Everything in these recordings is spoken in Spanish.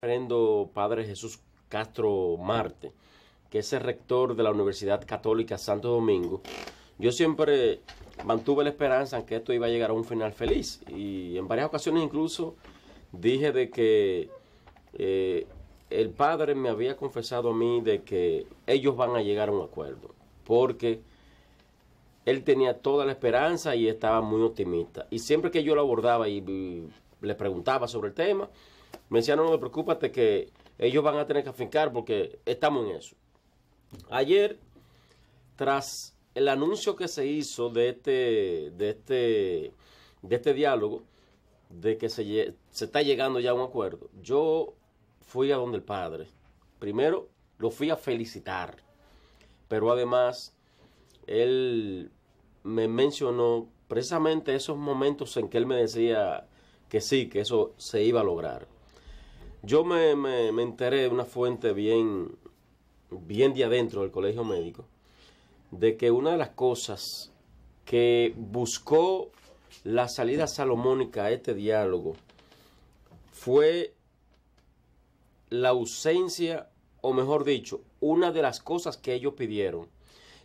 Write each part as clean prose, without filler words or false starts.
Reverendo Padre Jesús Castro Marte, que es el rector de la Universidad Católica Santo Domingo, yo siempre mantuve la esperanza en que esto iba a llegar a un final feliz. Y en varias ocasiones incluso dije de que el Padre me había confesado a mí de que ellos van a llegar a un acuerdo, porque él tenía toda la esperanza y estaba muy optimista. Y siempre que yo lo abordaba y le preguntaba sobre el tema, me decía: no te preocupes, que ellos van a tener que afincar porque estamos en eso. Ayer, tras el anuncio que se hizo de este diálogo, de que se está llegando ya a un acuerdo, yo fui a donde el Padre. Primero lo fui a felicitar, pero además él me mencionó precisamente esos momentos en que él me decía que sí, que eso se iba a lograr. Yo me enteré de una fuente bien de adentro del colegio médico, de que una de las cosas que buscó la salida salomónica a este diálogo fue la ausencia, o mejor dicho, una de las cosas que ellos pidieron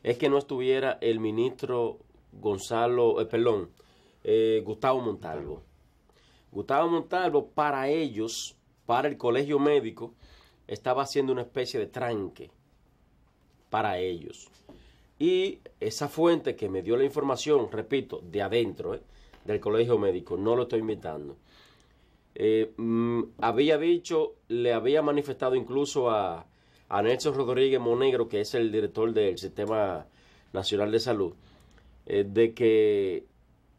es que no estuviera el ministro Gustavo Montalvo. Gustavo Montalvo, para ellos, para el colegio médico, estaba haciendo una especie de tranque para ellos. Y esa fuente que me dio la información, repito, de adentro del colegio médico, no lo estoy invitando, había dicho, le había manifestado incluso a Nelson Rodríguez Monegro, que es el director del Sistema Nacional de Salud, de que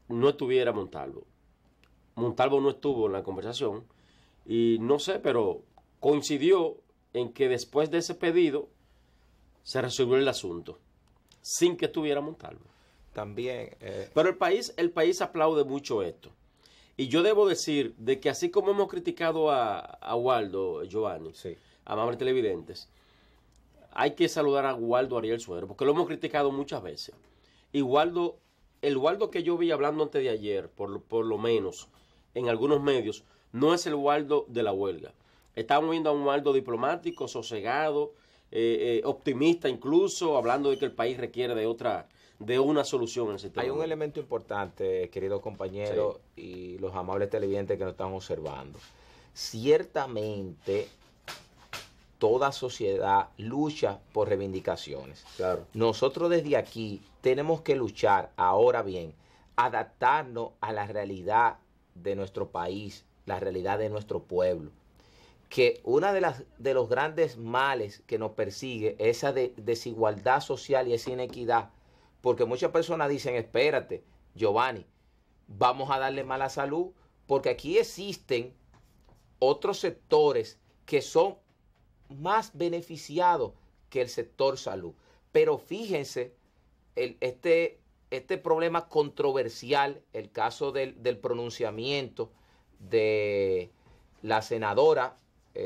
no estuviera Montalvo. Montalvo no estuvo en la conversación y no sé, pero coincidió en que después de ese pedido se resolvió el asunto sin que estuviera Montalvo. También. Pero el país aplaude mucho esto. Y yo debo decir de que así como hemos criticado a Waldo, Giovanni, Sí. amables televidentes, hay que saludar a Waldo Ariel Suero, porque lo hemos criticado muchas veces. Y el Waldo que yo vi hablando antes de ayer, por lo menos en algunos medios, no es el Waldo de la huelga. Estamos viendo a un Waldo diplomático, sosegado, optimista incluso, hablando de que el país requiere de una solución en el sistema. Hay un elemento importante, querido compañero, sí, y los amables televidentes que nos están observando. Ciertamente, toda sociedad lucha por reivindicaciones. Claro. Nosotros desde aquí tenemos que luchar, ahora bien, adaptarnos a la realidad de nuestro país, la realidad de nuestro pueblo. Que una de los grandes males que nos persigue es esa desigualdad social y esa inequidad. Porque muchas personas dicen: espérate, Giovanni, vamos a darle mala salud, porque aquí existen otros sectores que son más beneficiados que el sector salud. Pero fíjense, este problema controversial, el caso del pronunciamiento de la senadora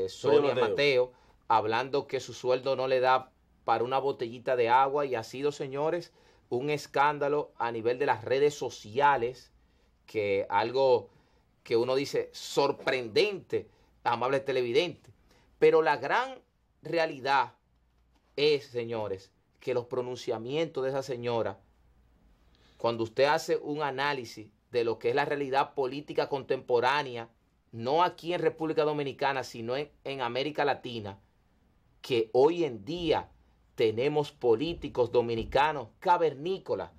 Sonia Mateo, hablando que su sueldo no le da para una botellita de agua, y ha sido, señores, un escándalo a nivel de las redes sociales, que algo que uno dice sorprendente, amables televidentes. Pero la gran realidad es, señores, que los pronunciamientos de esa señora, cuando usted hace un análisis de lo que es la realidad política contemporánea, no aquí en República Dominicana, sino en América Latina, que hoy en día tenemos políticos dominicanos cavernícolas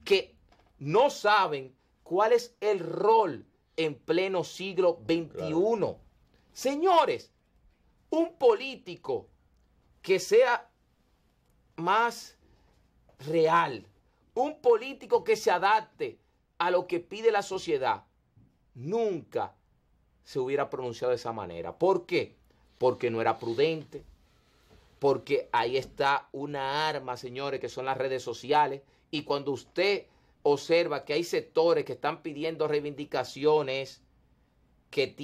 que no saben cuál es el rol en pleno siglo XXI. Claro. Señores, un político que sea más real, un político que se adapte a lo que pide la sociedad, nunca se hubiera pronunciado de esa manera. ¿Por qué? Porque no era prudente, porque ahí está una arma, señores, que son las redes sociales. Y cuando usted observa que hay sectores que están pidiendo reivindicaciones, que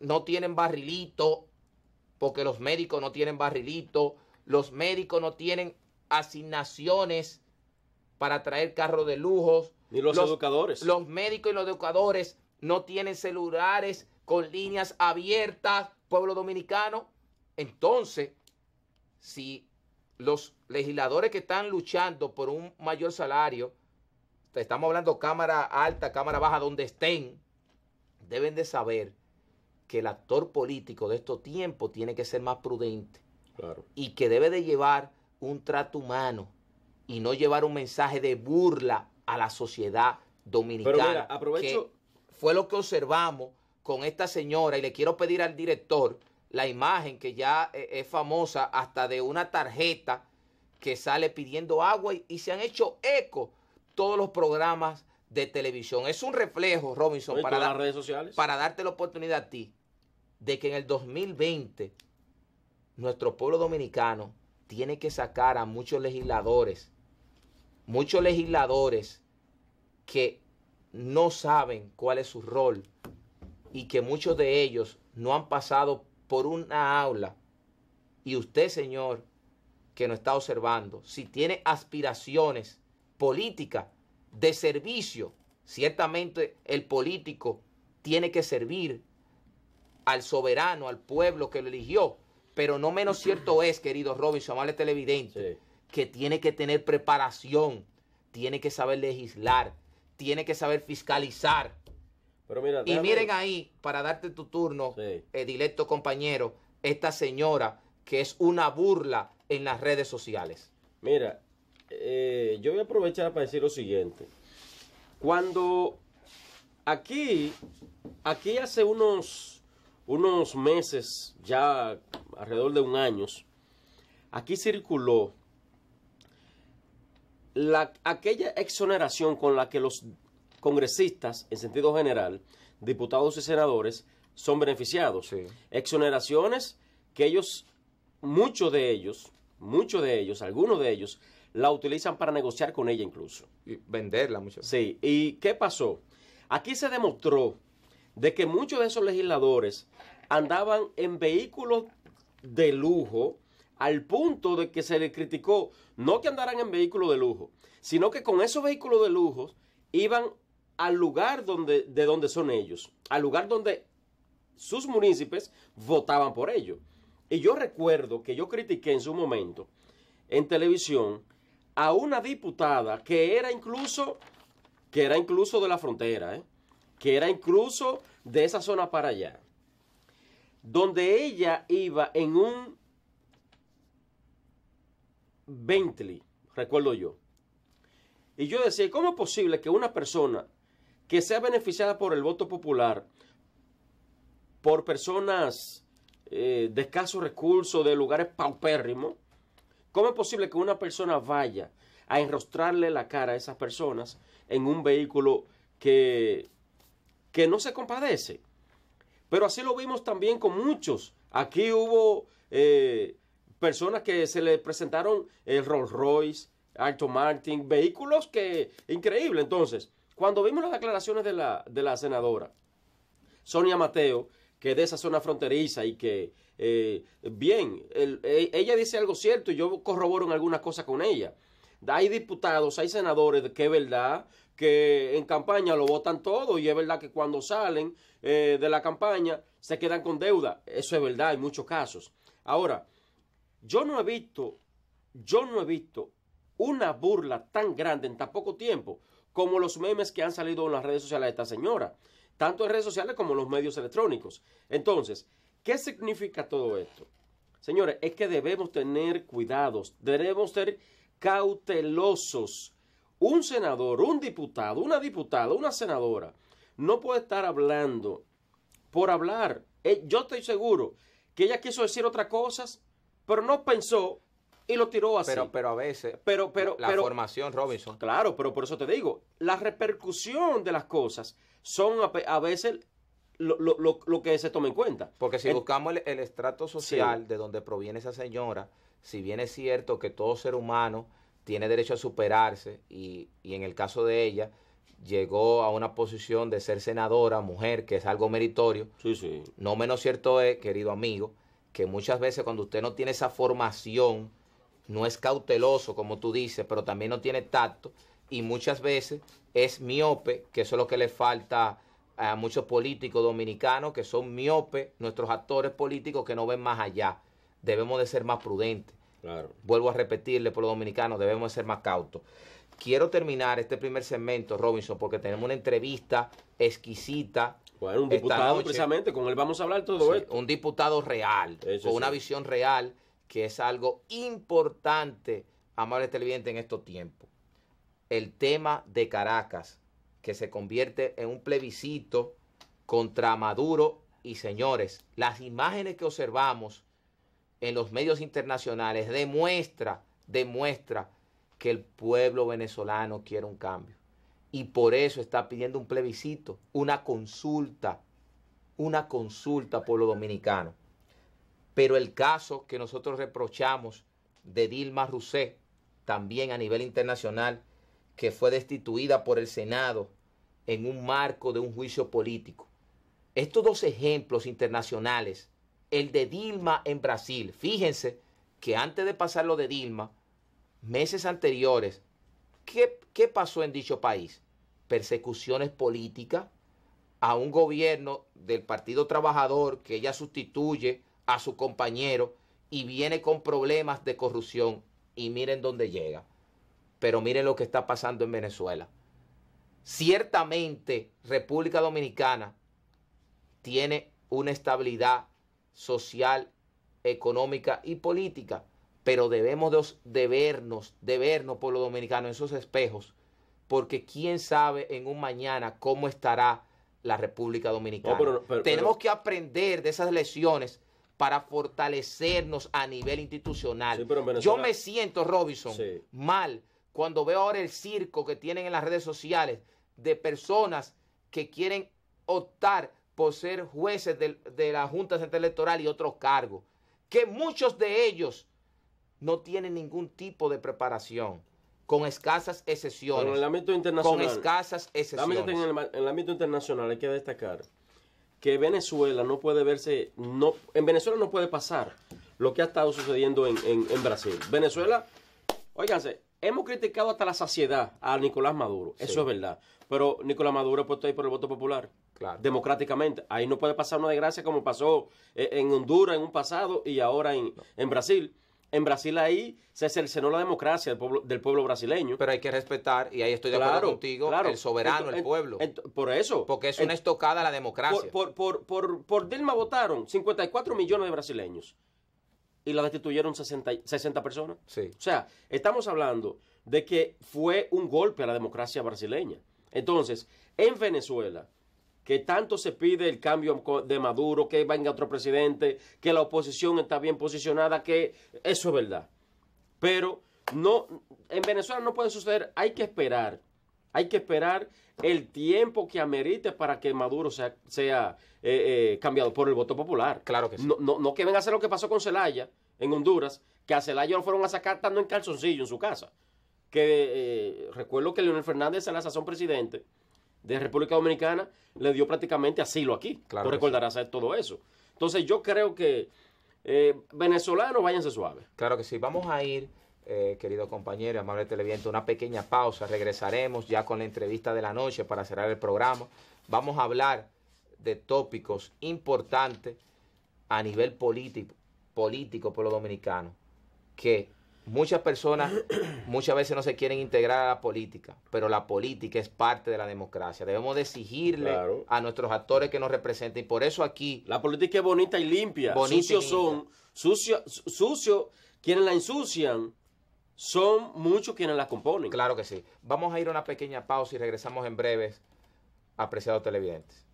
no tienen barrilito, porque los médicos no tienen barrilito, los médicos no tienen asignaciones para traer carros de lujos. Ni los educadores. Los médicos y los educadores no tienen celulares con líneas abiertas pueblo dominicano. Entonces, si los legisladores que están luchando por un mayor salario, estamos hablando cámara alta, cámara baja, donde estén, deben de saber que el actor político de estos tiempos tiene que ser más prudente. Claro. Y que debe de llevar un trato humano y no llevar un mensaje de burla a la sociedad dominicana. Pero mira, aprovecho. Que fue lo que observamos con esta señora, y le quiero pedir al director la imagen que ya es famosa hasta de una tarjeta que sale pidiendo agua, y se han hecho eco todos los programas de televisión. Es un reflejo, Robinson, para las redes sociales, para darte la oportunidad a ti de que en el 2020 nuestro pueblo dominicano tiene que sacar a muchos legisladores que no saben cuál es su rol, y que muchos de ellos no han pasado por una aula. Y usted, señor, que nos está observando, si tiene aspiraciones políticas de servicio, ciertamente el político tiene que servir al soberano, al pueblo que lo eligió. Pero no menos cierto es, querido Robinson, amable televidente, sí, que tiene que tener preparación, tiene que saber legislar, tiene que saber fiscalizar. Pero mira, y miren ahí, para darte tu turno, sí, directo compañero, esta señora que es una burla en las redes sociales. Mira, yo voy a aprovechar para decir lo siguiente. Cuando aquí hace unos meses, ya alrededor de un año, aquí circuló aquella exoneración con la que los congresistas, en sentido general, diputados y senadores, son beneficiados. Sí. Exoneraciones que muchos de ellos, algunos de ellos, la utilizan para negociar con ella incluso. Y venderla mucho. Sí, ¿y qué pasó? Aquí se demostró de que muchos de esos legisladores andaban en vehículos de lujo, al punto de que se les criticó, no que andaran en vehículos de lujo, sino que con esos vehículos de lujo iban al lugar de donde son ellos, al lugar donde sus municipios votaban por ellos. Y yo recuerdo que yo critiqué en su momento en televisión a una diputada que era incluso de la frontera, que era incluso de esa zona para allá, donde ella iba en un Bentley, recuerdo yo. Y yo decía, ¿cómo es posible que una persona que sea beneficiada por el voto popular, por personas de escasos recursos, de lugares paupérrimos, cómo es posible que una persona vaya a enrostrarle la cara a esas personas en un vehículo que no se compadece? Pero así lo vimos también con muchos. Aquí hubo personas que se le presentaron el Rolls Royce, Aston Martin, vehículos que increíble. Entonces, cuando vimos las declaraciones de la senadora Sonia Mateo, que es de esa zona fronteriza y que, ella dice algo cierto y yo corroboro en algunas cosas con ella. Hay diputados, hay senadores que es verdad que en campaña lo votan todo, y es verdad que cuando salen de la campaña se quedan con deuda. Eso es verdad en muchos casos. Ahora, yo no he visto una burla tan grande en tan poco tiempo como los memes que han salido en las redes sociales de esta señora, tanto en redes sociales como en los medios electrónicos. Entonces, ¿qué significa todo esto? Señores, es que debemos tener cuidados, debemos ser cautelosos. Un senador, un diputado, una diputada, una senadora no puede estar hablando por hablar. Yo estoy seguro que ella quiso decir otras cosas, pero no pensó y lo tiró así. Pero a veces, la formación, Robinson. Claro, pero por eso te digo, la repercusión de las cosas son a veces lo que se toma en cuenta. Porque si buscamos el estrato social, sí, de donde proviene esa señora, si bien es cierto que todo ser humano tiene derecho a superarse, y en el caso de ella, llegó a una posición de ser senadora, mujer, que es algo meritorio. Sí, sí. No menos cierto es, querido amigo, que muchas veces cuando usted no tiene esa formación, no es cauteloso, como tú dices, pero también no tiene tacto, y muchas veces es miope, que eso es lo que le falta a muchos políticos dominicanos que son miopes, nuestros actores políticos que no ven más allá. Debemos de ser más prudentes. Claro. Vuelvo a repetirle, por los dominicanos debemos de ser más cautos. Quiero terminar este primer segmento, Robinson, porque tenemos una entrevista exquisita. Bueno, un diputado precisamente, con él vamos a hablar todo esto. Un diputado real, con una visión real, que es algo importante, amables televidentes, en estos tiempos. El tema de Caracas, que se convierte en un plebiscito contra Maduro. Y señores, las imágenes que observamos en los medios internacionales demuestra que el pueblo venezolano quiere un cambio. Y por eso está pidiendo un plebiscito, una consulta, pueblo dominicano. Pero el caso que nosotros reprochamos de Dilma Rousseff, también a nivel internacional, que fue destituida por el Senado en un marco de un juicio político. Estos dos ejemplos internacionales, el de Dilma en Brasil, fíjense que antes de pasar lo de Dilma, meses anteriores, ¿qué pasó en dicho país? Persecuciones políticas a un gobierno del Partido Trabajador que ella sustituye a su compañero y viene con problemas de corrupción. Y miren dónde llega. Pero miren lo que está pasando en Venezuela. Ciertamente, República Dominicana tiene una estabilidad social, económica y política, pero debemos de vernos, pueblo dominicano, en esos espejos, porque quién sabe en un mañana cómo estará la República Dominicana. Tenemos que aprender de esas lecciones para fortalecernos a nivel institucional. Sí, yo me siento, Robinson, mal cuando veo ahora el circo que tienen en las redes sociales de personas que quieren optar por ser jueces de la Junta Central Electoral y otros cargos, que muchos de ellos no tienen ningún tipo de preparación, con escasas excepciones. Pero en el ámbito internacional, con escasas excepciones. En el ámbito internacional hay que destacar que Venezuela no puede verse, en Venezuela no puede pasar lo que ha estado sucediendo en Brasil. Venezuela, óiganse, hemos criticado hasta la saciedad a Nicolás Maduro, eso es verdad, pero Nicolás Maduro ha puesto ahí por el voto popular. Claro. Democráticamente. Ahí no puede pasar una desgracia como pasó en Honduras en un pasado y ahora en Brasil. En Brasil ahí se cercenó la democracia del pueblo brasileño. Pero hay que respetar, y ahí estoy de acuerdo contigo, el soberano, el pueblo. Por eso. Porque es una estocada a la democracia. Por Dilma votaron 54 millones de brasileños y la destituyeron 60 personas. Sí. O sea, estamos hablando de que fue un golpe a la democracia brasileña. Entonces, en Venezuela, que tanto se pide el cambio de Maduro, que venga otro presidente, que la oposición está bien posicionada, que eso es verdad. Pero no, en Venezuela no puede suceder, hay que esperar el tiempo que amerite para que Maduro sea cambiado por el voto popular. Claro que sí. No que venga a hacer lo que pasó con Zelaya en Honduras, que a Zelaya lo fueron a sacar estando en calzoncillo en su casa. Que recuerdo que Leonel Fernández, a la sazón presidente de República Dominicana, le dio prácticamente asilo aquí. Claro. Tú recordarás todo eso. Entonces yo creo que venezolanos, váyanse suaves. Claro que sí. Vamos a ir, querido compañero, amable televidente, una pequeña pausa. Regresaremos ya con la entrevista de la noche para cerrar el programa. Vamos a hablar de tópicos importantes a nivel político por los dominicanos, que muchas personas muchas veces no se quieren integrar a la política, pero la política es parte de la democracia. Debemos de exigirle a nuestros actores que nos representen. Y por eso aquí... La política es bonita y limpia. Sucios, quienes la ensucian, son muchos quienes la componen. Claro que sí. Vamos a ir a una pequeña pausa y regresamos en breves, apreciados televidentes.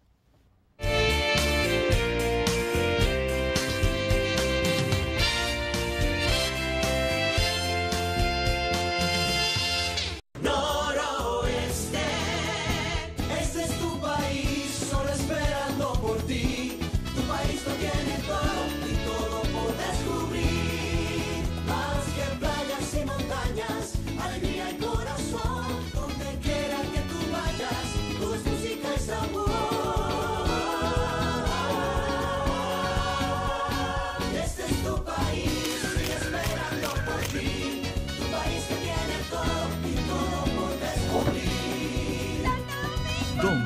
Alegría y corazón, donde quiera que tú vayas, todo es música y sabor.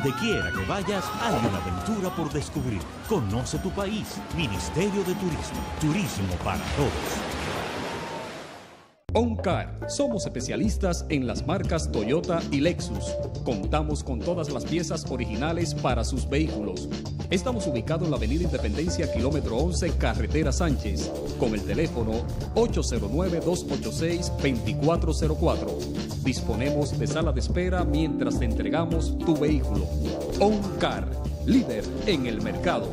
Donde quiera que vayas, hay una aventura por descubrir. Conoce tu país. Ministerio de Turismo. Turismo para todos. OnCar, somos especialistas en las marcas Toyota y Lexus. Contamos con todas las piezas originales para sus vehículos. Estamos ubicados en la Avenida Independencia, kilómetro 11, Carretera Sánchez, con el teléfono 809-286-2404. Disponemos de sala de espera mientras te entregamos tu vehículo. OnCar, líder en el mercado.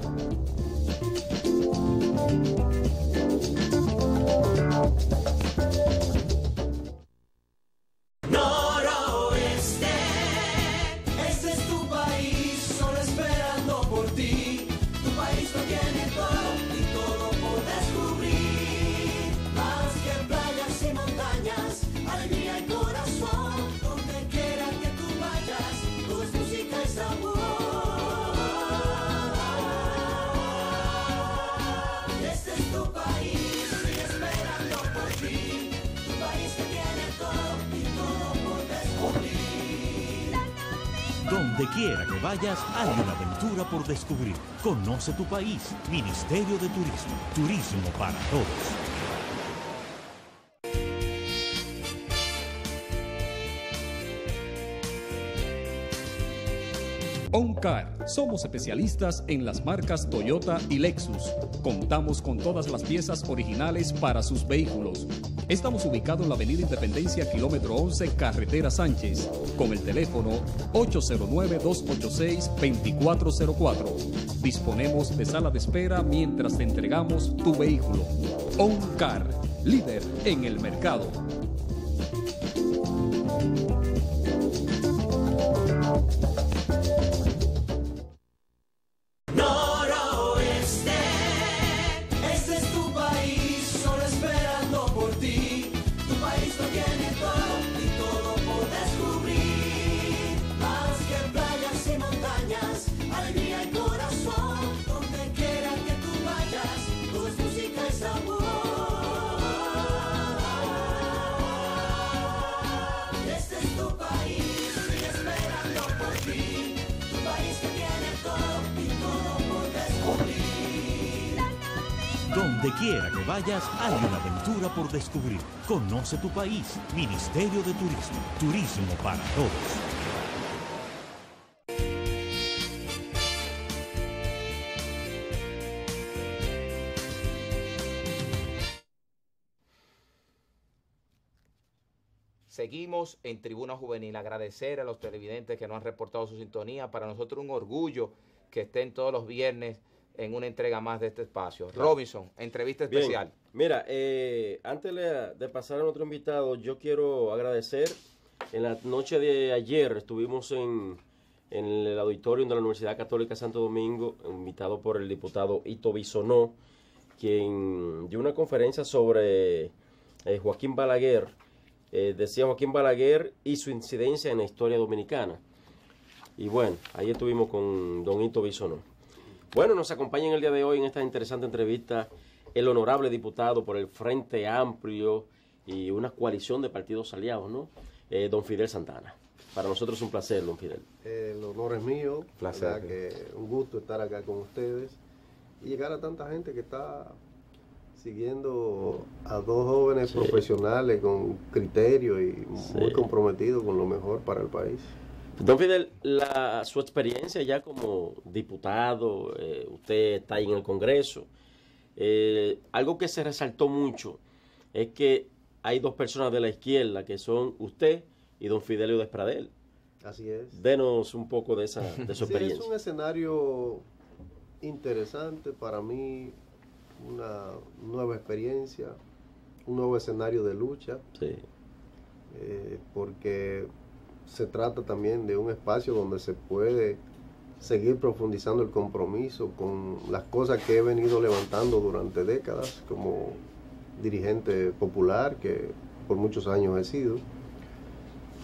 Donde quiera que vayas, hay una aventura por descubrir. Conoce tu país. Ministerio de Turismo. Turismo para todos. OnCar, somos especialistas en las marcas Toyota y Lexus. Contamos con todas las piezas originales para sus vehículos. Estamos ubicados en la Avenida Independencia, kilómetro 11, Carretera Sánchez, con el teléfono 809-286-2404. Disponemos de sala de espera mientras te entregamos tu vehículo. OnCar, líder en el mercado. Donde quiera que vayas, hay una aventura por descubrir. Conoce tu país. Ministerio de Turismo. Turismo para todos. Seguimos en Tribuna Juvenil. Agradecer a los televidentes que nos han reportado su sintonía. Para nosotros un orgullo que estén todos los viernes en una entrega más de este espacio. Claro. Robinson, entrevista especial. Bien. Mira, antes de pasar a otro invitado, yo quiero agradecer. En la noche de ayer estuvimos en el auditorium de la Universidad Católica Santo Domingo, invitado por el diputado Ito Bisonó, quien dio una conferencia sobre Joaquín Balaguer. Decía Joaquín Balaguer y su incidencia en la historia dominicana. Y bueno, ahí estuvimos con don Ito Bisonó. Bueno, nos acompaña en el día de hoy en esta interesante entrevista el honorable diputado por el Frente Amplio y una coalición de partidos aliados, ¿no? Don Fidel Santana. Para nosotros es un placer, don Fidel. El honor es mío. Placer. Un gusto estar acá con ustedes y llegar a tanta gente que está siguiendo a dos jóvenes profesionales con criterio y muy comprometidos con lo mejor para el país. Don Fidel, su experiencia ya como diputado, usted está ahí en el Congreso, algo que se resaltó mucho es que hay dos personas de la izquierda que son usted y don Fidelio Despradel. Así es. Denos un poco de su experiencia. Es un escenario interesante para mí, una nueva experiencia, un nuevo escenario de lucha, porque se trata también de un espacio donde se puede seguir profundizando el compromiso con las cosas que he venido levantando durante décadas como dirigente popular, que por muchos años he sido,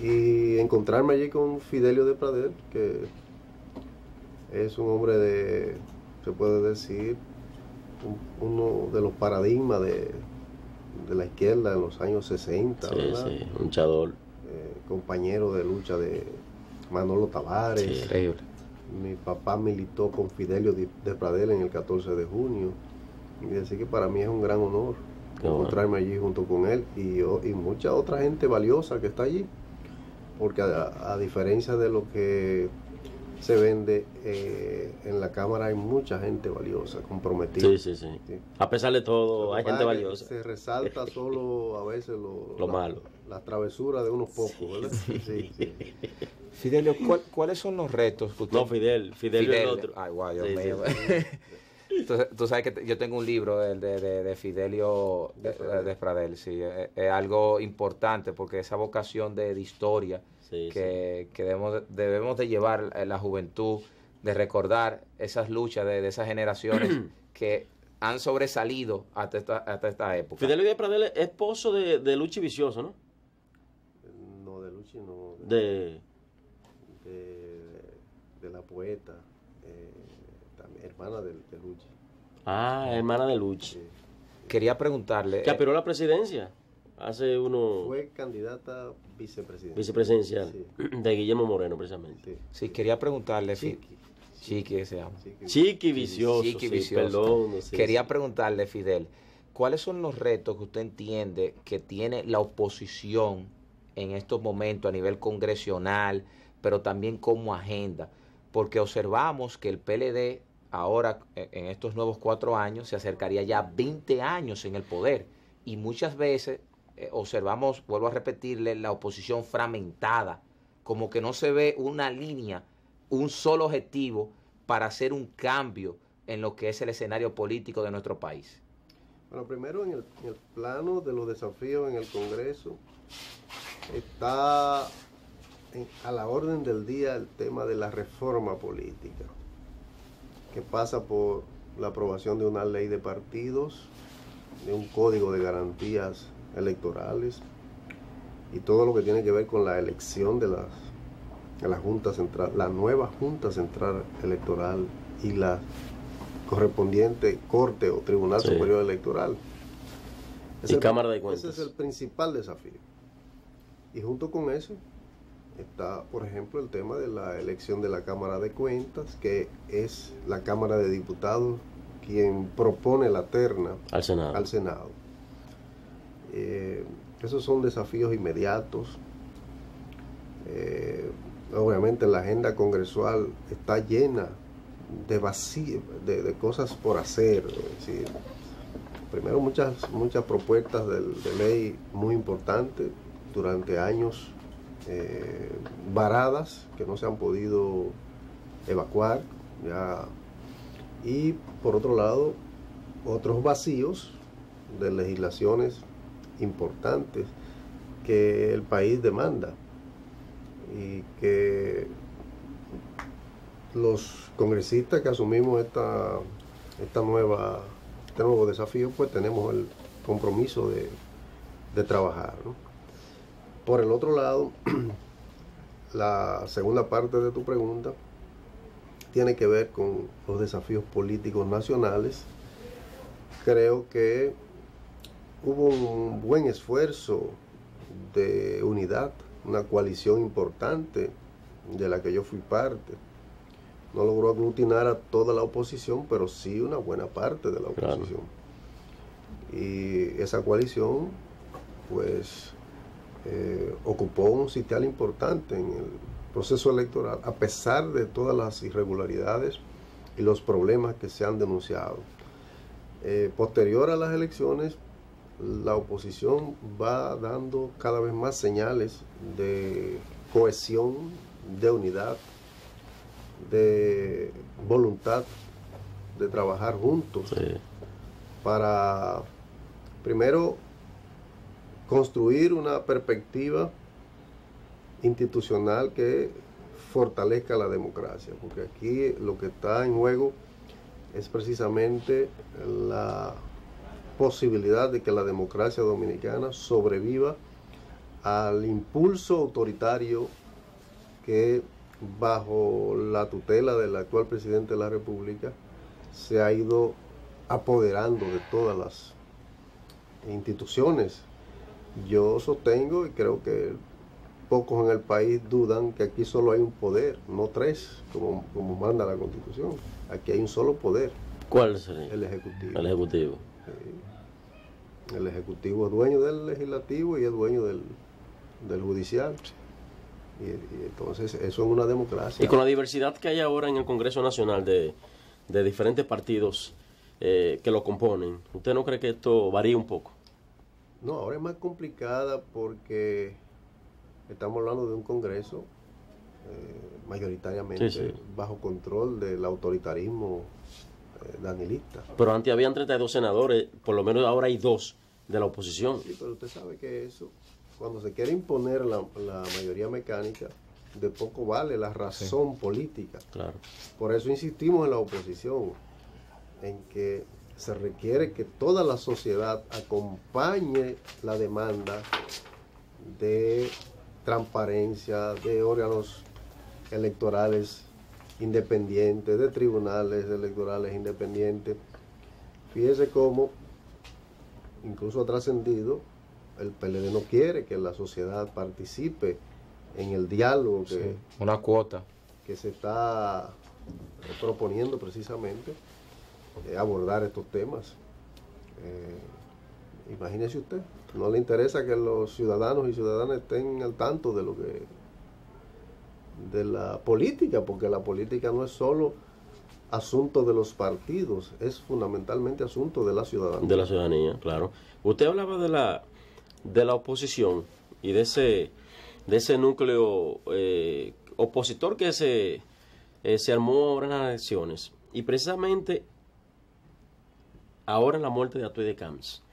y encontrarme allí con Fidelio Despradel, que es un hombre se puede decir, uno de los paradigmas de la izquierda en los años 60, ¿verdad? Sí, luchador. Compañero de lucha de Manolo Tavares, Mi papá militó con Fidelio de Pradel en el 14 de junio. Y así que para mí es un gran honor encontrarme allí junto con él y mucha otra gente valiosa que está allí. Porque a diferencia de lo que se vende en la Cámara, hay mucha gente valiosa, comprometida. Sí. A pesar de todo, hay gente valiosa. Se resalta solo a veces lo malo. La travesura de unos pocos, ¿verdad? Sí. Fidelio, ¿cuáles son los retos que usted... No, Fidel es el otro. Ay, guau, Dios mío. Entonces, tú sabes que yo tengo un libro de Fidelio de Pradel, sí, es algo importante porque esa vocación de historia que debemos de llevar a la juventud, de recordar esas luchas de esas generaciones que han sobresalido hasta esta época. Fidelio de Pradel es esposo de Luchi Vicioso, ¿no? No, de Luchi no. De la poeta, también, hermana de Luchi. Ah, hermana de Luchi. Sí. Quería preguntarle... Que aspiró a la presidencia hace Fue candidata vicepresidencial de Guillermo Moreno, precisamente. Sí, quería preguntarle... Chiqui se llama. Chiqui Vicioso, Chiqui Vicioso. Perdón, Quería preguntarle, Fidel, ¿cuáles son los retos que usted entiende que tiene la oposición en estos momentos a nivel congresional, pero también como agenda? Porque observamos que el PLD ahora, en estos nuevos 4 años, se acercaría ya a 20 años en el poder. Y muchas veces observamos, vuelvo a repetirle, la oposición fragmentada, como que no se ve una línea, un solo objetivo para hacer un cambio en lo que es el escenario político de nuestro país. Bueno, primero en el plano de los desafíos en el Congreso está a la orden del día el tema de la reforma política, que pasa por la aprobación de una ley de partidos, de un código de garantías electorales y todo lo que tiene que ver con la elección de la Junta Central, la nueva Junta Central Electoral y la correspondiente Corte o Tribunal Superior Electoral. Cámara de Cuentas. Ese es el principal desafío. Y junto con eso está, por ejemplo, el tema de la elección de la Cámara de Cuentas, que es la Cámara de Diputados quien propone la terna al Senado. Esos son desafíos inmediatos. Obviamente la agenda congresual está llena de vacío, de cosas por hacer. Es decir, primero muchas propuestas de ley muy importantes durante años varadas que no se han podido evacuar ya. Y por otro lado otros vacíos de legislaciones importantes que el país demanda y que los congresistas que asumimos este nuevo desafío, pues tenemos el compromiso de trabajar, ¿no? Por el otro lado, la segunda parte de tu pregunta tiene que ver con los desafíos políticos nacionales. Creo que hubo un buen esfuerzo de unidad, una coalición importante de la que yo fui parte. No logró aglutinar a toda la oposición, pero sí una buena parte de la oposición. Claro. Y esa coalición, pues, ocupó un sitial importante en el proceso electoral, a pesar de todas las irregularidades y los problemas que se han denunciado. Posterior a las elecciones, la oposición va dando cada vez más señales de cohesión, de unidad, de voluntad de trabajar juntos para, primero, construir una perspectiva institucional que fortalezca la democracia, porque aquí lo que está en juego es precisamente la posibilidad de que la democracia dominicana sobreviva al impulso autoritario que bajo la tutela del actual presidente de la República se ha ido apoderando de todas las instituciones. Yo sostengo y creo que pocos en el país dudan que aquí solo hay un poder, no tres, como manda la Constitución. Aquí hay un solo poder. ¿Cuál sería? El Ejecutivo. El Ejecutivo. Sí. El Ejecutivo es dueño del Legislativo y es dueño del Judicial. Y entonces eso es una democracia. Y con la diversidad que hay ahora en el Congreso Nacional de diferentes partidos que lo componen, ¿usted no cree que esto varía un poco? No, ahora es más complicada porque estamos hablando de un Congreso mayoritariamente Sí. bajo control del autoritarismo danilista. Pero antes habían 32 senadores, por lo menos ahora hay 2 de la oposición. Sí, pero usted sabe que eso, cuando se quiere imponer la mayoría mecánica, de poco vale la razón política. Claro. Por eso insistimos en la oposición, en que se requiere que toda la sociedad acompañe la demanda de transparencia, de órganos electorales independientes, de tribunales electorales independientes. Fíjese cómo, incluso ha trascendido, el PLD no quiere que la sociedad participe en el diálogo una cuota que se está proponiendo precisamente abordar estos temas. Imagínese usted, no le interesa que los ciudadanos y ciudadanas estén al tanto de lo que de la política, porque la política no es solo asunto de los partidos, es fundamentalmente asunto de la ciudadanía. De la ciudadanía, claro. Usted hablaba de la oposición y de ese núcleo opositor que se armó ahora en las elecciones. Y precisamente ahora en la muerte de Atuey Camps,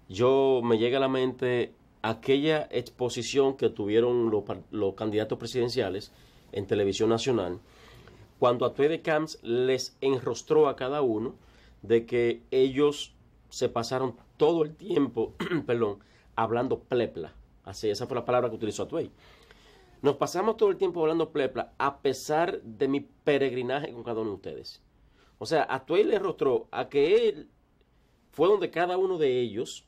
me llega a la mente aquella exposición que tuvieron los candidatos presidenciales en televisión nacional, cuando Atuey Camps les enrostró a cada uno de que ellos se pasaron todo el tiempo, hablando plepla. Así, esa fue la palabra que utilizó Atuey. Nos pasamos todo el tiempo hablando plepla a pesar de mi peregrinaje con cada uno de ustedes. O sea, Atuey le enrostró a que él fue donde cada uno de ellos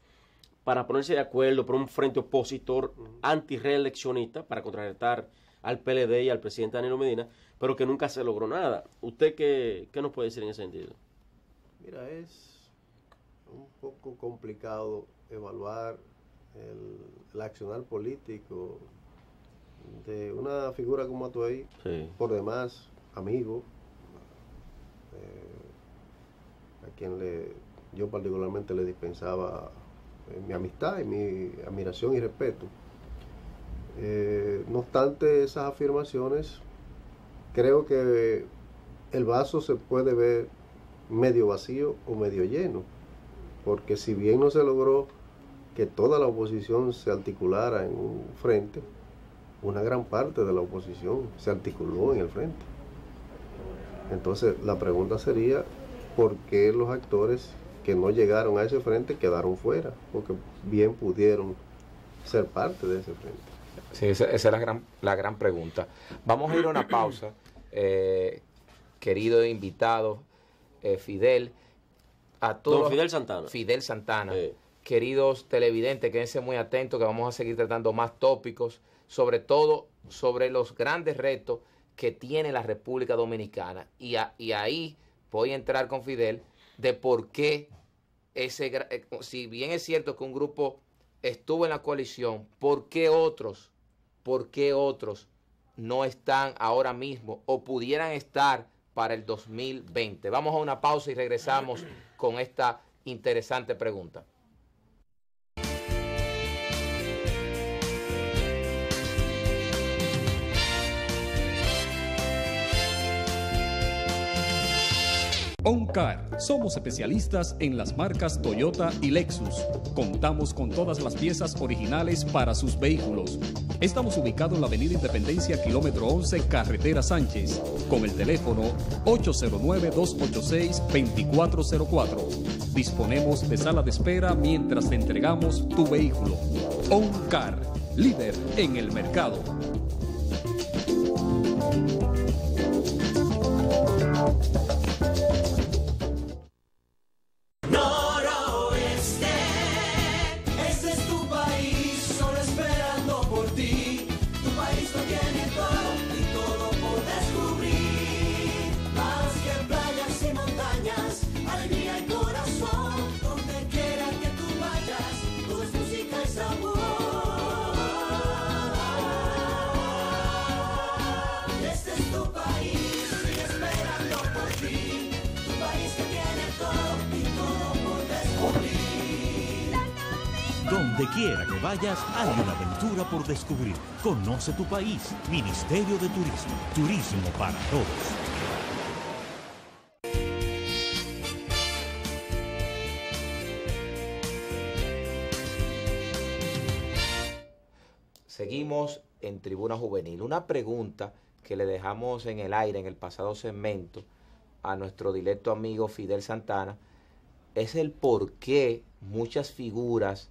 para ponerse de acuerdo por un frente opositor antireeleccionista para contrarrestar al PLD y al presidente Danilo Medina, pero que nunca se logró nada. ¿Usted qué nos puede decir en ese sentido? Mira, es un poco complicado evaluar el accionar político de una figura como Atuey, Sí. por demás amigo, a quien yo particularmente le dispensaba mi amistad y mi admiración y respeto. No obstante esas afirmaciones, creo que el vaso se puede ver medio vacío o medio lleno, porque si bien no se logró que toda la oposición se articulara en un frente, una gran parte de la oposición se articuló en el frente. Entonces la pregunta sería, ¿por qué los actores que no llegaron a ese frente quedaron fuera? Porque bien pudieron ser parte de ese frente. Sí, esa es la gran pregunta. Vamos a ir a una pausa, querido invitado, Fidel, a todos. Don Fidel Santana. Fidel Santana. Sí. Queridos televidentes, quédense muy atentos que vamos a seguir tratando más tópicos, sobre todo sobre los grandes retos que tiene la República Dominicana. Y ahí voy a entrar con Fidel de por qué si bien es cierto que un grupo estuvo en la coalición, ¿por qué otros no están ahora mismo o pudieran estar para el 2020? Vamos a una pausa y regresamos con esta interesante pregunta. OnCar, somos especialistas en las marcas Toyota y Lexus. Contamos con todas las piezas originales para sus vehículos. Estamos ubicados en la Avenida Independencia, kilómetro 11, Carretera Sánchez, con el teléfono 809-286-2404. Disponemos de sala de espera mientras te entregamos tu vehículo. OnCar, líder en el mercado. Noroeste, este es tu país, solo esperando por ti. Donde quiera que vayas, hay una aventura por descubrir. Conoce tu país. Ministerio de Turismo. Turismo para todos. Seguimos en Tribuna Juvenil. Una pregunta que le dejamos en el aire en el pasado segmento a nuestro directo amigo Fidel Santana es el por qué muchas figuras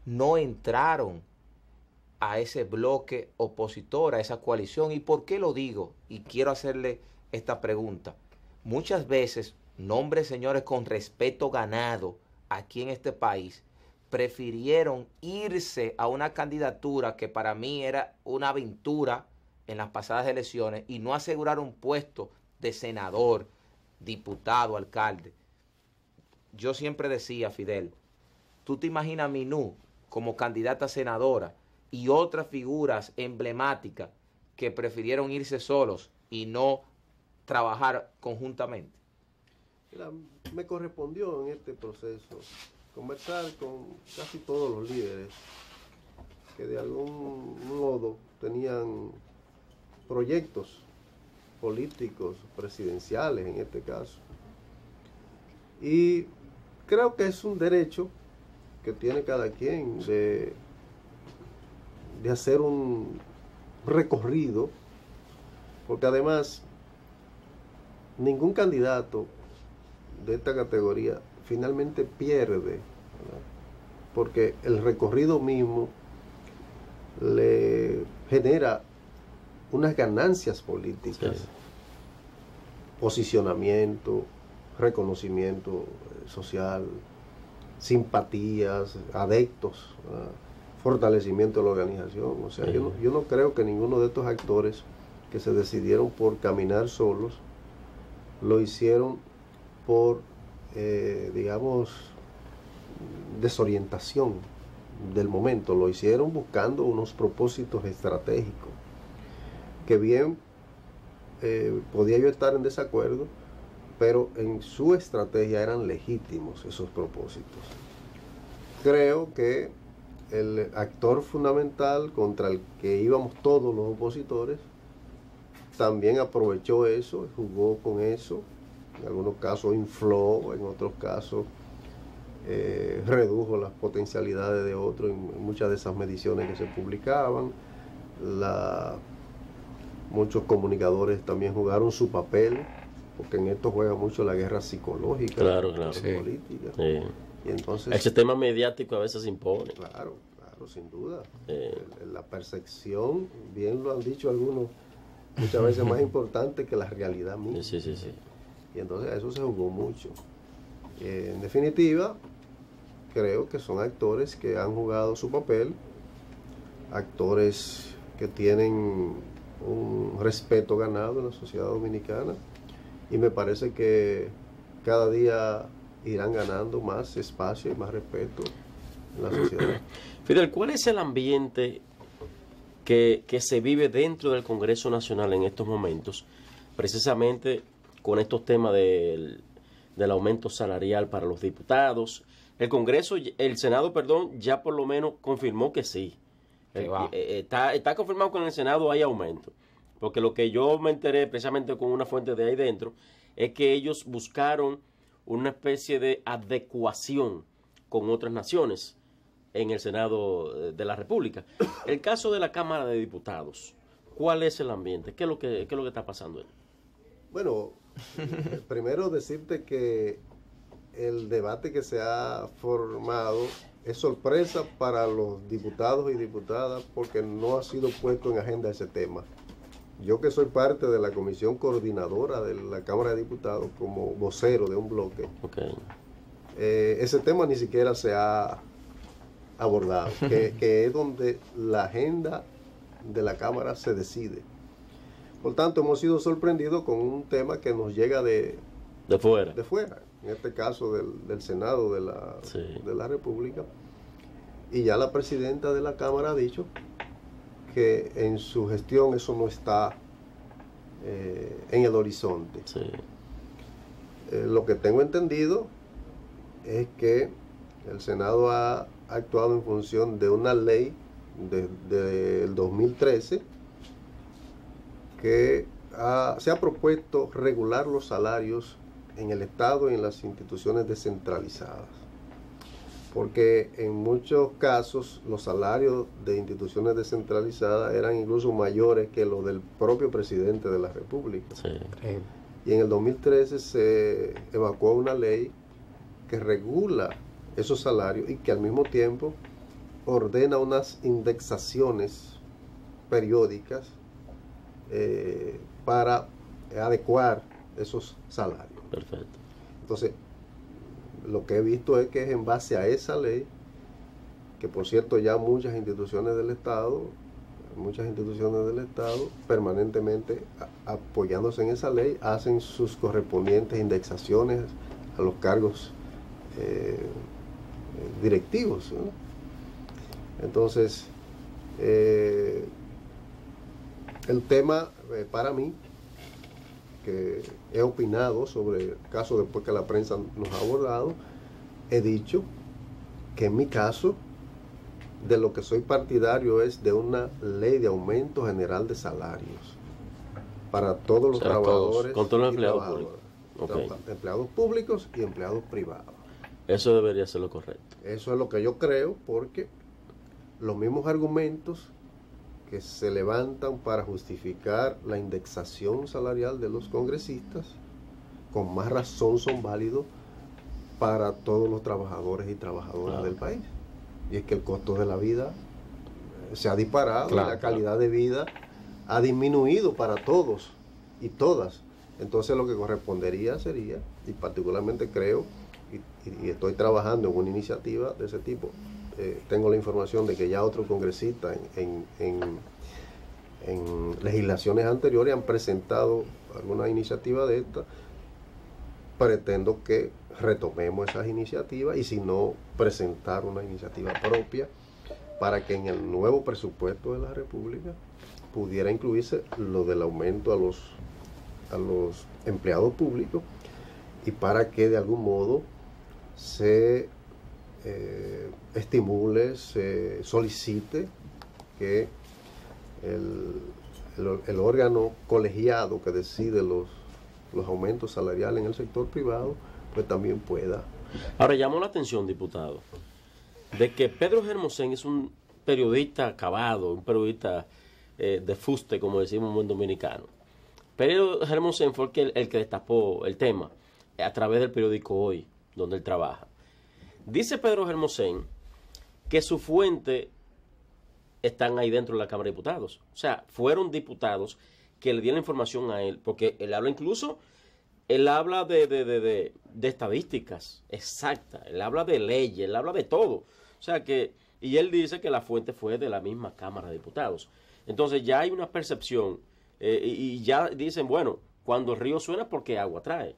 no entraron a ese bloque opositor, a esa coalición. ¿Y por qué lo digo? Y quiero hacerle esta pregunta. Muchas veces, nombres, señores, con respeto ganado aquí en este país, prefirieron irse a una candidatura que para mí era una aventura en las pasadas elecciones y no asegurar un puesto de senador, diputado, alcalde. Yo siempre decía, Fidel, tú te imaginas a Minú como candidata a senadora y otras figuras emblemáticas que prefirieron irse solos y no trabajar conjuntamente. Mira, me correspondió en este proceso conversar con casi todos los líderes que de algún modo tenían proyectos políticos, presidenciales en este caso. Y creo que es un derecho que tiene cada quien de hacer un recorrido, porque además ningún candidato de esta categoría finalmente pierde, ¿verdad? Porque el recorrido mismo le genera unas ganancias políticas, sí, posicionamiento, reconocimiento social, simpatías, adeptos, ¿verdad? Fortalecimiento de la organización. O sea, yo no creo que ninguno de estos actores que se decidieron por caminar solos lo hicieron por digamos, desorientación del momento. Lo hicieron buscando unos propósitos estratégicos, que bien podía yo estar en desacuerdo, pero en su estrategia eran legítimos esos propósitos. Creo que el actor fundamental contra el que íbamos todos los opositores también aprovechó eso, jugó con eso. En algunos casos infló, en otros casos redujo las potencialidades de otros en muchas de esas mediciones que se publicaban. Muchos comunicadores también jugaron su papel, porque en esto juega mucho la guerra psicológica, claro, política. Sí. Y entonces, el sistema mediático a veces impone. Claro, sin duda. La percepción, bien lo han dicho algunos, muchas veces más importante que la realidad misma. Sí. Y entonces a eso se jugó mucho. En definitiva, creo que son actores que han jugado su papel, actores que tienen un respeto ganado en la sociedad dominicana, y me parece que cada día irán ganando más espacio y más respeto en la sociedad. Fidel, ¿cuál es el ambiente que se vive dentro del Congreso Nacional en estos momentos, precisamente con estos temas del aumento salarial para los diputados? El Senado, ya por lo menos confirmó que sí. Está confirmado que en el Senado hay aumento. Porque lo que yo me enteré precisamente con una fuente de ahí dentro es que ellos buscaron una especie de adecuación con otras naciones en el Senado de la República. El caso de la Cámara de Diputados, ¿cuál es el ambiente? ¿Qué es lo que está pasando ahí? Bueno, primero decirte que el debate que se ha formado es sorpresa para los diputados y diputadas, porque no ha sido puesto en agenda ese tema. Yo, que soy parte de la comisión coordinadora de la Cámara de Diputados como vocero de un bloque, ese tema ni siquiera se ha abordado, que es donde la agenda de la Cámara se decide. Por tanto, hemos sido sorprendidos con un tema que nos llega de fuera, en este caso del Senado de la República. Y ya la presidenta de la Cámara ha dicho que en su gestión eso no está en el horizonte. Sí. Lo que tengo entendido es que El Senado ha actuado en función de una ley del 2013 que se ha propuesto regular los salarios en el Estado y en las instituciones descentralizadas. Porque en muchos casos los salarios de instituciones descentralizadas eran incluso mayores que los del propio presidente de la República. Sí. Y en el 2013 se evacuó una ley que regula esos salarios y que al mismo tiempo ordena unas indexaciones periódicas para adecuar esos salarios. Perfecto. Entonces, lo que he visto es que es en base a esa ley, que por cierto ya muchas instituciones del Estado permanentemente apoyándose en esa ley, hacen sus correspondientes indexaciones a los cargos directivos, ¿no? Entonces, el tema para mí, que he opinado sobre el caso después que la prensa nos ha abordado, he dicho que en mi caso, de lo que soy partidario es de una ley de aumento general de salarios para todos los trabajadores, con todos los empleados públicos. Okay. Empleados públicos y empleados privados. Eso debería ser lo correcto. Eso es lo que yo creo, porque los mismos argumentos que se levantan para justificar la indexación salarial de los congresistas, con más razón son válidos para todos los trabajadores y trabajadoras del país. Y es que el costo de la vida se ha disparado, y la calidad de vida ha disminuido para todos y todas. Entonces lo que correspondería sería, y particularmente creo, y estoy trabajando en una iniciativa de ese tipo, tengo la información de que ya otros congresistas en legislaciones anteriores han presentado alguna iniciativa de esta. Pretendo que retomemos esas iniciativas y si no, presentar una iniciativa propia para que en el nuevo presupuesto de la República pudiera incluirse lo del aumento a los empleados públicos, y para que de algún modo se estimule, se solicite que el órgano colegiado que decide los aumentos salariales en el sector privado, pues también pueda. Ahora, llamó la atención, diputado, de que Pedro Hermosén es un periodista acabado, un periodista de fuste, como decimos en buen dominicano. Pedro Hermosén fue el que destapó el tema a través del periódico Hoy, donde él trabaja. Dice Pedro Hermosén que su fuente están ahí dentro de la Cámara de Diputados. O sea, fueron diputados que le dieron información a él, porque él habla de estadísticas exactas, él habla de leyes, él habla de todo. O sea que, y él dice que la fuente fue de la misma Cámara de Diputados. Entonces ya hay una percepción, y ya dicen, bueno, cuando el río suena, porque agua trae.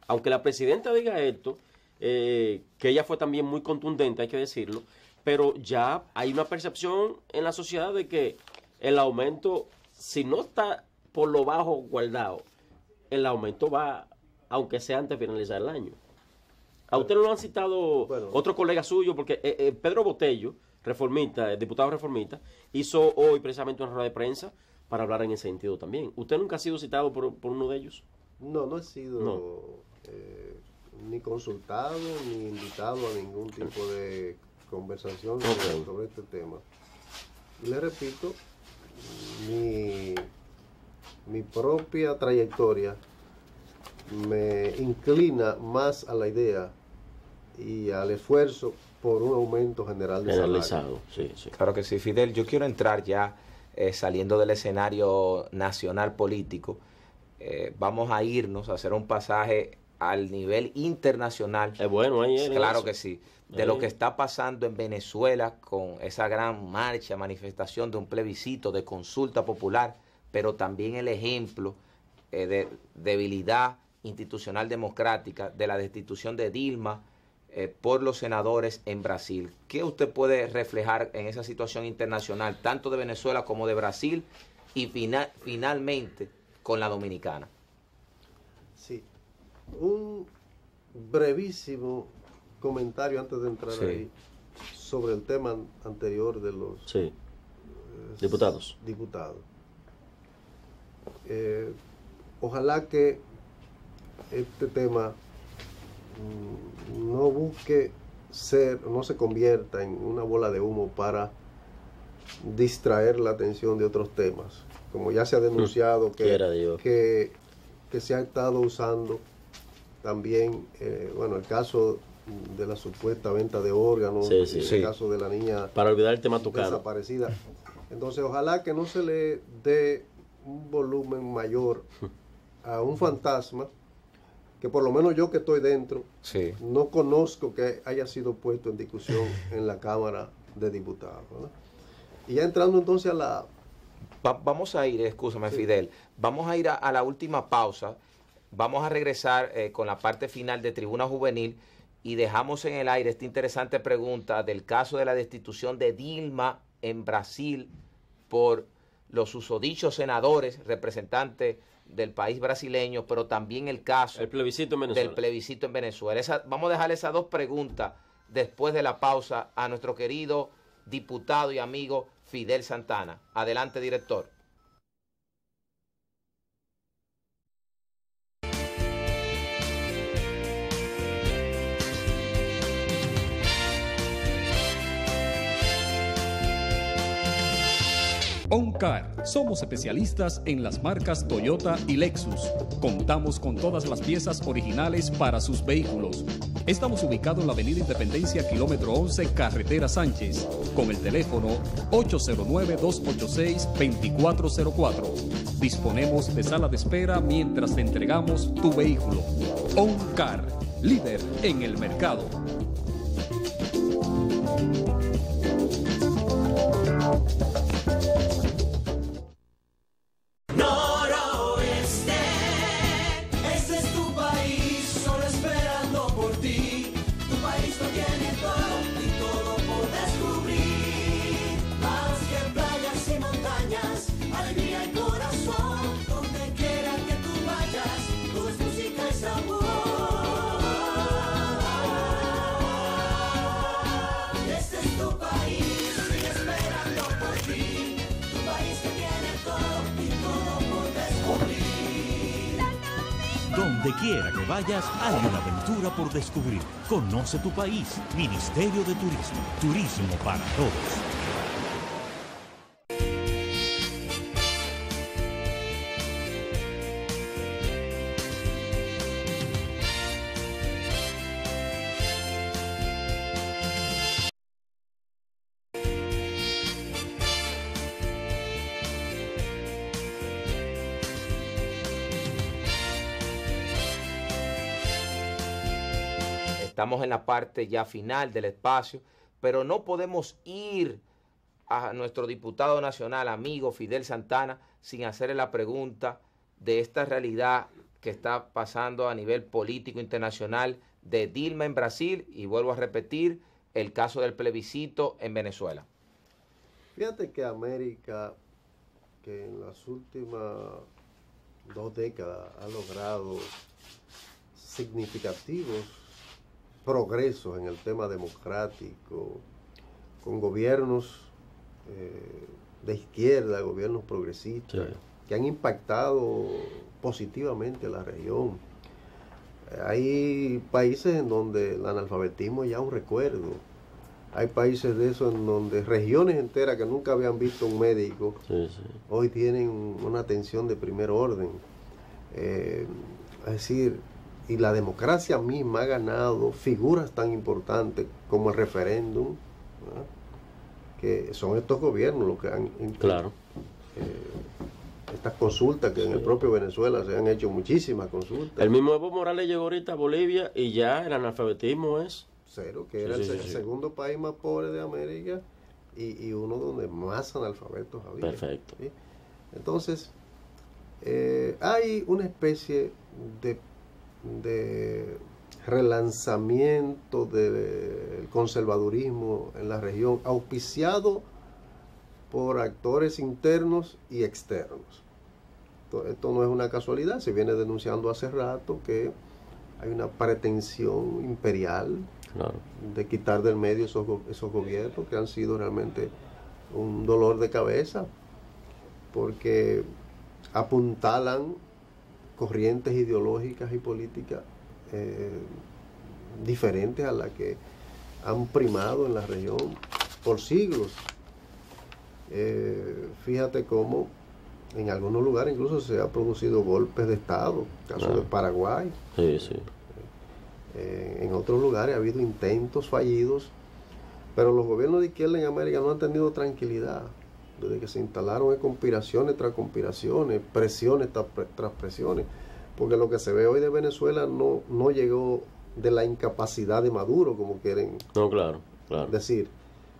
Aunque la presidenta diga esto, que ella fue también muy contundente, hay que decirlo, pero ya hay una percepción en la sociedad de que el aumento, si no está por lo bajo guardado, el aumento va, aunque sea antes de finalizar el año. A usted no lo han citado otro colega suyo, porque Pedro Botello, reformista, diputado reformista, hizo hoy precisamente una rueda de prensa para hablar en ese sentido también. ¿Usted nunca ha sido citado por uno de ellos? No he sido ni consultado ni invitado a ningún tipo de conversación sobre este tema. Le repito, mi propia trayectoria me inclina más a la idea y al esfuerzo por un aumento general de salario. Sí, sí. Claro que sí, Fidel. Yo quiero entrar ya saliendo del escenario nacional político. Vamos a irnos a hacer un pasaje al nivel internacional. Bueno, ahí claro que sí. De lo que está pasando en Venezuela con esa gran marcha, manifestación de un plebiscito, de consulta popular, pero también el ejemplo de debilidad institucional democrática, de la destitución de Dilma por los senadores en Brasil. ¿Qué usted puede reflejar en esa situación internacional, tanto de Venezuela como de Brasil, y finalmente con la dominicana? Sí, un brevísimo comentario antes de entrar ahí sobre el tema anterior de los diputados. Ojalá que este tema no busque no se convierta en una bola de humo para distraer la atención de otros temas, como ya se ha denunciado que se ha estado usando también, el caso de la supuesta venta de órganos, el caso de la niña para olvidar el tema tocado desaparecida. Entonces ojalá que no se le dé un volumen mayor a un fantasma que por lo menos yo que estoy dentro no conozco que haya sido puesto en discusión en la Cámara de Diputados, ¿verdad? Y ya entrando entonces a la... Vamos a ir, escúchame Fidel, vamos a ir a la última pausa, vamos a regresar con la parte final de Tribuna Juvenil y dejamos en el aire esta interesante pregunta del caso de la destitución de Dilma en Brasil por los susodichos senadores, representantes del país brasileño, pero también el caso del plebiscito en Venezuela. Vamos a dejar esas dos preguntas después de la pausa a nuestro querido diputado y amigo Fidel Santana. Adelante, director. OnCar, somos especialistas en las marcas Toyota y Lexus. Contamos con todas las piezas originales para sus vehículos. Estamos ubicados en la Avenida Independencia, kilómetro 11, Carretera Sánchez, con el teléfono 809-286-2404. Disponemos de sala de espera mientras te entregamos tu vehículo. OnCar, líder en el mercado. Donde quiera que vayas, hay una aventura por descubrir. Conoce tu país. Ministerio de Turismo. Turismo para todos. Estamos en la parte ya final del espacio, pero no podemos ir a nuestro diputado nacional, amigo Fidel Santana, sin hacerle la pregunta de esta realidad que está pasando a nivel político internacional de Dilma en Brasil y vuelvo a repetir el caso del plebiscito en Venezuela. Fíjate que América, que en las últimas 2 décadas ha logrado significativos progresos en el tema democrático, con gobiernos de izquierda, gobiernos progresistas, que han impactado positivamente la región. Hay países en donde el analfabetismo ya es un recuerdo. Hay países de esos en donde regiones enteras que nunca habían visto un médico, hoy tienen una atención de primer orden. Es decir, y la democracia misma ha ganado figuras tan importantes como el referéndum, ¿verdad? Que son estos gobiernos los que han estas consultas que en el propio Venezuela se han hecho muchísimas consultas. El mismo Evo Morales llegó ahorita a Bolivia y ya el analfabetismo es cero, que era el segundo país más pobre de América y uno donde más analfabetos había. Perfecto. ¿Sí? Entonces, hay una especie de relanzamiento del conservadurismo en la región, auspiciado por actores internos y externos. Esto no es una casualidad, se viene denunciando hace rato que hay una pretensión imperial Claro. de quitar del medio esos gobiernos que han sido realmente un dolor de cabeza, porque apuntalan corrientes ideológicas y políticas diferentes a las que han primado en la región por siglos. Fíjate cómo en algunos lugares incluso se ha producido golpes de Estado, caso de Paraguay. Sí, sí. En otros lugares ha habido intentos fallidos, pero los gobiernos de izquierda en América no han tenido tranquilidad. Desde que se instalaron conspiraciones tras conspiraciones, presiones tras presiones, porque lo que se ve hoy de Venezuela no llegó de la incapacidad de Maduro, como quieren Claro. decir.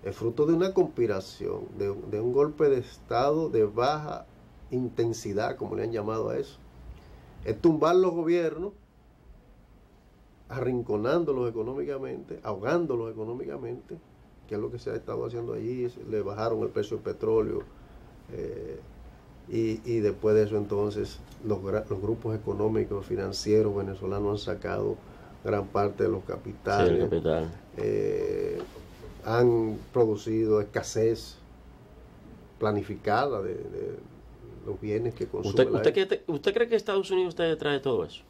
Es fruto de una conspiración, de un golpe de Estado de baja intensidad, como le han llamado a eso. Es tumbar los gobiernos, arrinconándolos económicamente, ahogándolos económicamente, que es lo que se ha estado haciendo allí. Le bajaron el precio del petróleo, y después de eso entonces los grupos económicos, financieros venezolanos han sacado gran parte de los capitales. Sí, el capital. Han producido escasez planificada de los bienes que consume ¿Usted cree que Estados Unidos está detrás de todo eso?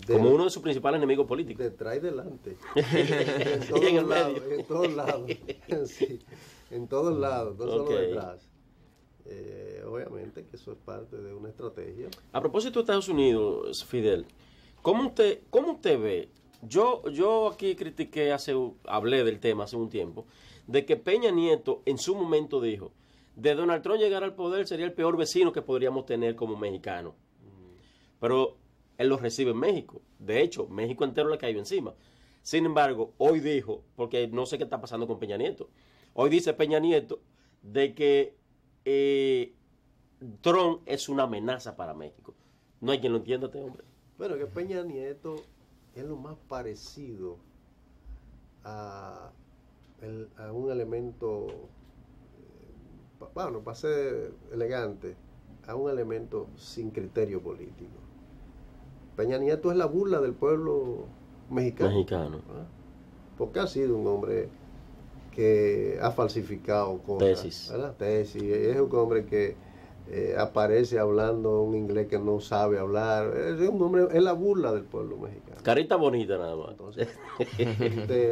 Como uno de sus principales enemigos políticos. Detrás y delante. En todos lados. Sí, en todos lados, no solo detrás. Obviamente que eso es parte de una estrategia. A propósito de Estados Unidos, Fidel, ¿cómo usted ve? Yo aquí critiqué, hablé del tema hace un tiempo, de que Peña Nieto en su momento dijo, de Donald Trump llegar al poder sería el peor vecino que podríamos tener como mexicano. Pero él lo recibe en México. De hecho, México entero le cayó encima. Sin embargo, hoy dijo, porque no sé qué está pasando con Peña Nieto, hoy dice Peña Nieto de que Trump es una amenaza para México. No hay quien lo entienda, este hombre. Bueno, que Peña Nieto es lo más parecido a un elemento, para ser elegante, a un elemento sin criterio político. Peña Nieto es la burla del pueblo mexicano. Porque ha sido un hombre que ha falsificado cosas. Tesis. Es un hombre que aparece hablando un inglés que no sabe hablar. Es un hombre, es la burla del pueblo mexicano. Carita bonita nada más. Entonces,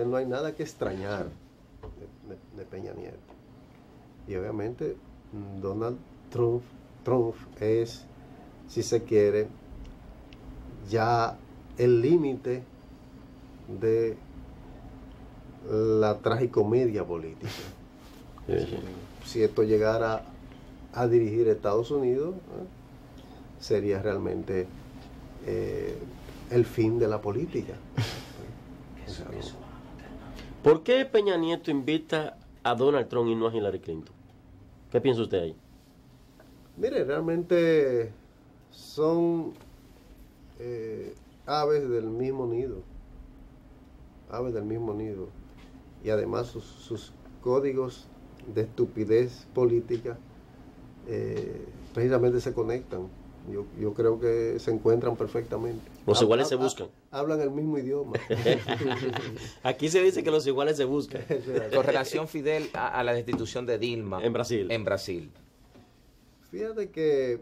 no hay nada que extrañar de Peña Nieto. Y obviamente Donald Trump es, si se quiere, ya el límite de la tragicomedia política. Sí. Si esto llegara a dirigir Estados Unidos, sería realmente el fin de la política. ¿Por qué Peña Nieto invita a Donald Trump y no a Hillary Clinton? ¿Qué piensa usted ahí? Mire, realmente son aves del mismo nido. Y además sus códigos de estupidez política precisamente se conectan. Yo creo que se encuentran perfectamente. Los iguales se buscan. Hablan el mismo idioma. Aquí se dice que los iguales se buscan. Con relación, Fidel, a la destitución de Dilma En Brasil. Fíjate que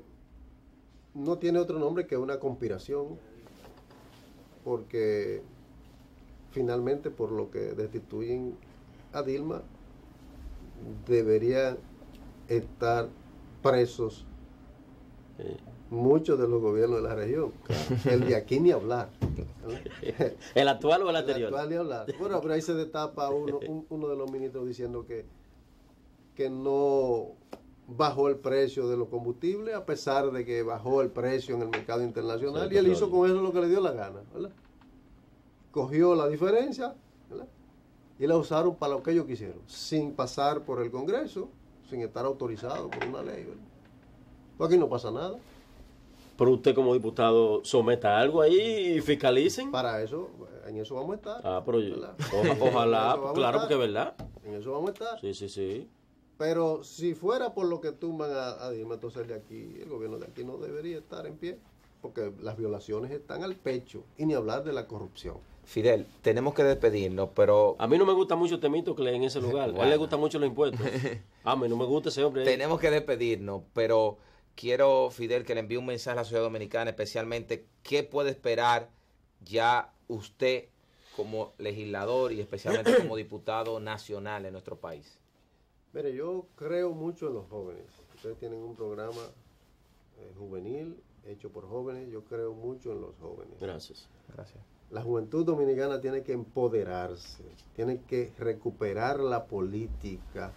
no tiene otro nombre que una conspiración, porque finalmente por lo que destituyen a Dilma deberían estar presos muchos de los gobiernos de la región. El de aquí ni hablar. ¿El actual o el anterior? El actual ni hablar. Bueno, pero ahí se destapa uno de los ministros diciendo que no bajó el precio de los combustibles, a pesar de que bajó el precio en el mercado internacional, y él hizo con eso lo que le dio la gana, ¿verdad? Cogió la diferencia, ¿verdad? Y la usaron para lo que ellos quisieron, sin pasar por el Congreso, sin estar autorizado por una ley, ¿verdad? Pues aquí no pasa nada. Pero usted como diputado someta algo ahí y fiscalicen. Para eso, en eso vamos a estar. Pero ojalá, claro, porque es verdad. En eso vamos a estar. Sí. Pero si fuera por lo que tumban a Dilma, entonces el gobierno de aquí no debería estar en pie, porque las violaciones están al pecho, y ni hablar de la corrupción. Fidel, tenemos que despedirnos, pero... A mí no me gusta mucho Temístocles en ese lugar. Bueno. A él le gustan mucho los impuestos. A mí no me gusta ese hombre. Tenemos que despedirnos, pero quiero, Fidel, que le envíe un mensaje a la sociedad dominicana, especialmente qué puede esperar ya usted como legislador y especialmente como diputado nacional en nuestro país. Mire, yo creo mucho en los jóvenes. Ustedes tienen un programa juvenil hecho por jóvenes. Yo creo mucho en los jóvenes. Gracias. Gracias. La juventud dominicana tiene que empoderarse, tiene que recuperar la política,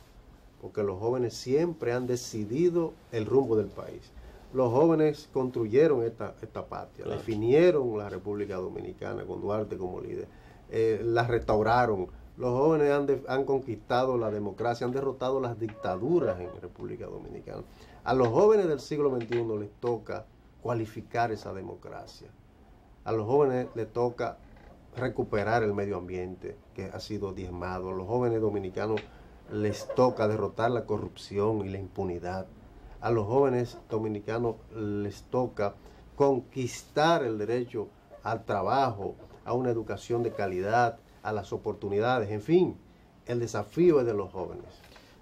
porque los jóvenes siempre han decidido el rumbo del país. Los jóvenes construyeron esta patria, Claro. definieron la República Dominicana con Duarte como líder, la restauraron. Los jóvenes han conquistado la democracia, han derrotado las dictaduras en República Dominicana. A los jóvenes del siglo XXI les toca cualificar esa democracia. A los jóvenes les toca recuperar el medio ambiente que ha sido diezmado. A los jóvenes dominicanos les toca derrotar la corrupción y la impunidad. A los jóvenes dominicanos les toca conquistar el derecho al trabajo, a una educación de calidad, a las oportunidades. En fin, el desafío es de los jóvenes.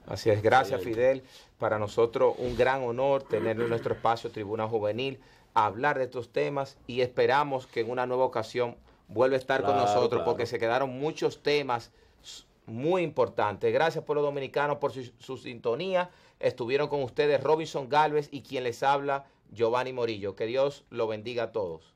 Así es, gracias Fidel. Para nosotros un gran honor tenerlo en nuestro espacio Tribuna Juvenil, a hablar de estos temas y esperamos que en una nueva ocasión vuelva a estar con nosotros porque se quedaron muchos temas muy importantes. Gracias pueblo dominicano por su sintonía. Estuvieron con ustedes Robinson Galvez y quien les habla, Giovanni Morillo. Que Dios lo bendiga a todos.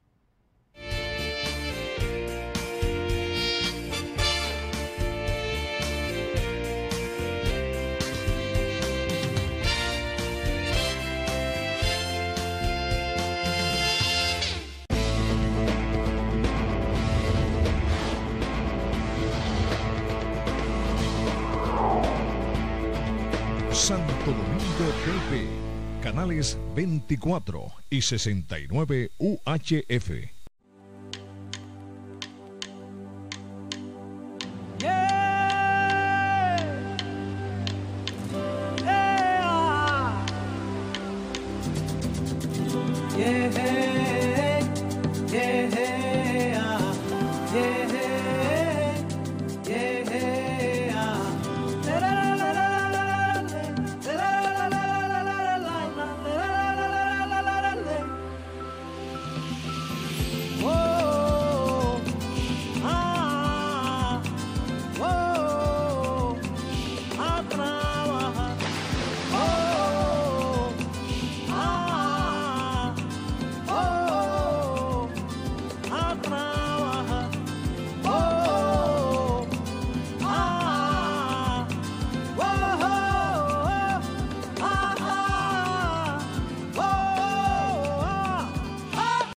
Santo Domingo TV, canales 24 y 69 UHF.